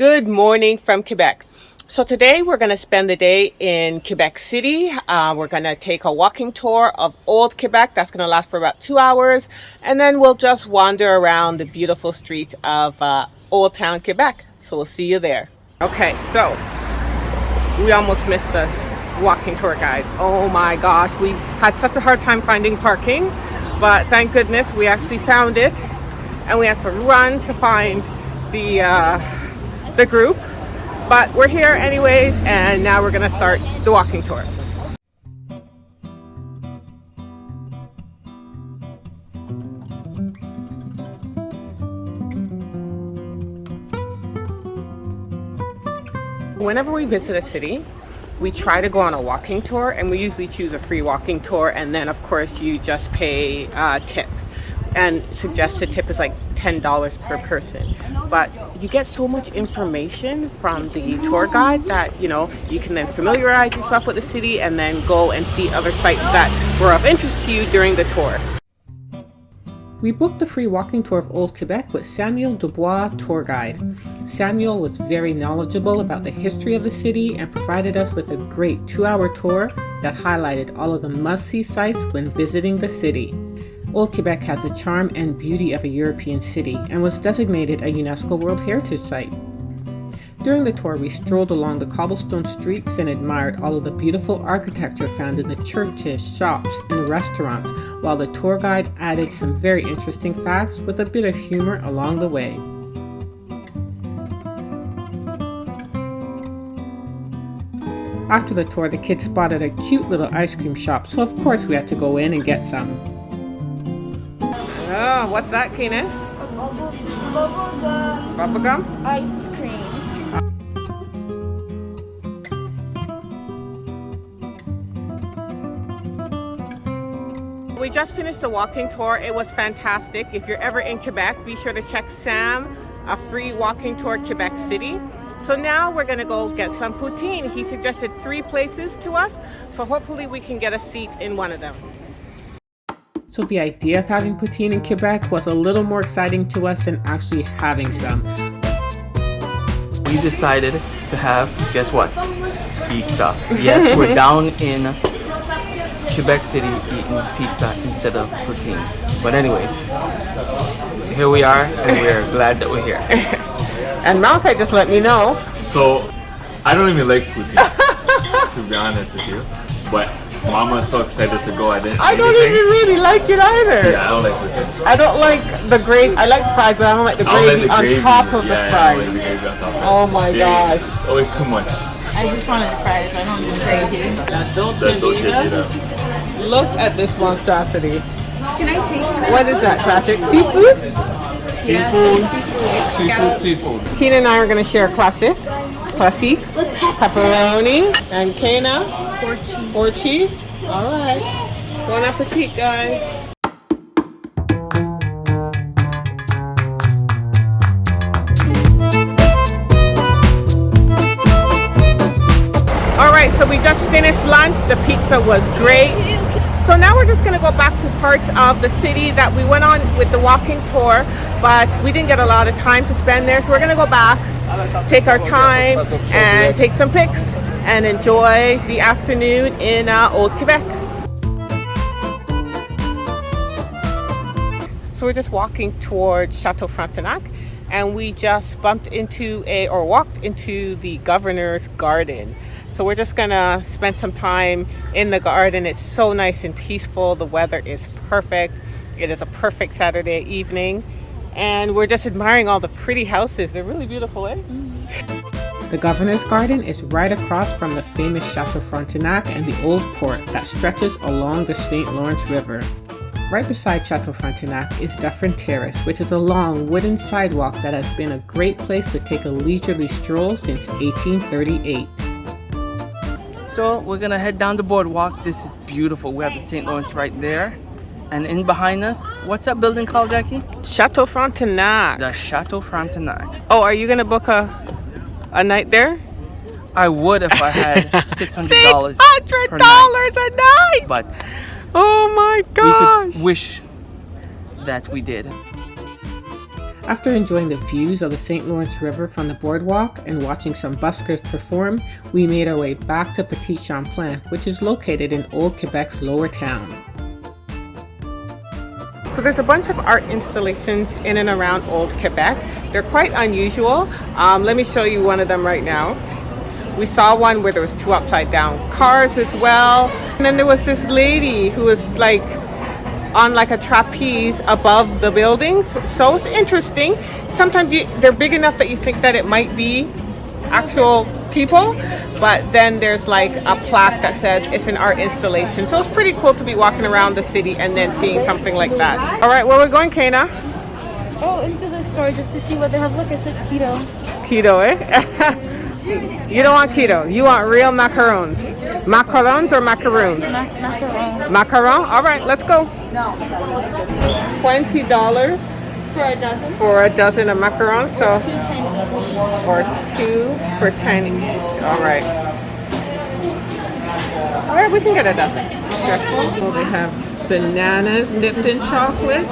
Good morning from Quebec. So today we're going to spend the day in Quebec City. We're going to take a walking tour of Old Quebec. That's going to last for about 2 hours. And then we'll just wander around the beautiful streets of Old Town Quebec. So we'll see you there. Okay, so we almost missed the walking tour guide. Oh my gosh, we had such a hard time finding parking. But thank goodness we actually found it. And we had to run to find the group, but we're here anyways, and now we're gonna start the walking tour. Whenever we visit a city, we try to go on a walking tour, and we usually choose a free walking tour, and then of course you just pay tip, and suggested tip is like $10 per person. But you get so much information from the tour guide that you can then familiarize yourself with the city and then go and see other sites that were of interest to you during the tour. We booked the free walking tour of Old Quebec with Samuel Dubois, tour guide. Samuel was very knowledgeable about the history of the city and provided us with a great 2-hour tour that highlighted all of the must-see sites when visiting the city. Old Quebec has the charm and beauty of a European city and was designated a Unesco World Heritage Site. During the tour, we strolled along the cobblestone streets and admired all of the beautiful architecture found in the churches, shops, and restaurants, while the tour guide added some very interesting facts with a bit of humor along the way. After the tour, the kids spotted a cute little ice cream shop, so of course we had to go in and get some. Oh, what's that, Keenan? Bubble gum ice cream. We just finished the walking tour. It was fantastic. If you're ever in Quebec, be sure to check Sam, a free walking tour Quebec City. So now we're gonna go get some poutine. He suggested 3 places to us, so hopefully we can get a seat in one of them. So the idea of having poutine in Quebec was a little more exciting to us than actually having some. We decided to have, guess what? Pizza. Yes, we're down in Quebec City eating pizza instead of poutine. But anyways, here we are, and we're glad that we're here. And Malachi just let me know. So, I don't even like poutine, to be honest with you. But Mama's so excited to go. I don't even really like it either. Yeah, I don't like poutine. I don't like the gravy. I like fries, but I don't like the gravy on top of the fries. Like the gravy on top of Oh my gosh. It's always too much. I just wanted the fries. I don't need gravy. The Dolce Vita. Look at this monstrosity. Can I take? What is that, Patrick? Seafood? Yeah, seafood. Keenan and I are going to share classique, pepperoni, and Kana. 4 cheese. All right. Bon appetit, guys. All right, so we just finished lunch. The pizza was great. So now we're just going to go back to parts of the city that we went on with the walking tour, but we didn't get a lot of time to spend there. So we're going to go back, take our time, and take some pics and enjoy the afternoon in Old Quebec. So we're just walking towards Chateau Frontenac, and we just walked into the governor's garden. So we're just gonna spend some time in the garden. It's so nice and peaceful. The weather is perfect. It is a perfect Saturday evening. And we're just admiring all the pretty houses. They're really beautiful, eh? Mm-hmm. The governor's garden is right across from the famous Chateau Frontenac and the old port that stretches along the St. Lawrence River. Right beside Chateau Frontenac is Dufferin Terrace, which is a long wooden sidewalk that has been a great place to take a leisurely stroll since 1838. So we're gonna head down the boardwalk. This is beautiful. We have the St. Lawrence right there. And in behind us, what's that building called, Jackie? Chateau Frontenac. The Chateau Frontenac. Oh, are you gonna book a night there? I would if I had $600 $600 a night! But oh my gosh! we could wish that we did. After enjoying the views of the St. Lawrence River from the boardwalk and watching some buskers perform, we made our way back to Petit Champlain, which is located in Old Quebec's lower town. So there's a bunch of art installations in and around Old Quebec. They're quite unusual. Let me show you one of them right now. We saw one where there was 2 upside down cars as well. And then there was this lady who was like on like a trapeze above the buildings. So it's interesting. Sometimes they're big enough that you think that it might be actual people, but then there's like a plaque that says it's an art installation. So it's pretty cool to be walking around the city and then seeing something like that. All right, where we're going, Kana? Oh, into the store just to see what they have. Look, it says keto. Keto, eh? You don't want keto. You want real macarons. Macarons or macaroons? Macaron. Macaron? All right, let's go. No. $20 For a dozen? for a dozen of macarons. So, 2 tiny each. or 2 for 10 each. All right. All right, we can get a dozen. Okay. So they have bananas dipped in chocolate,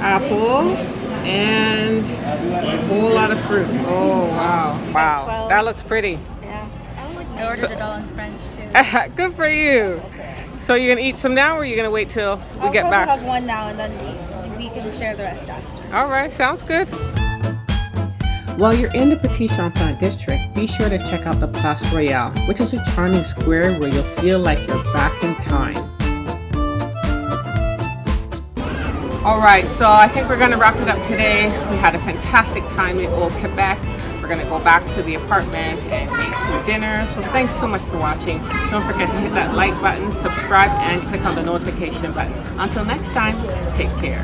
apple, and a whole lot of fruit. Oh, wow. Wow. 12. That looks pretty. Yeah. I ordered it all in French too. Good for you. So you're going to eat some now, or you're going to wait till we get back? I'll have one now and then we can share the rest after. All right, sounds good. While you're in the Petit Champlain district, be sure to check out the Place Royale, which is a charming square where you'll feel like you're back in time. All right, so I think we're going to wrap it up today. We had a fantastic time in Old Quebec. We're going to go back to the apartment and make some dinner. So thanks so much for watching. Don't forget to hit that like button, subscribe, and click on the notification button. Until next time, take care.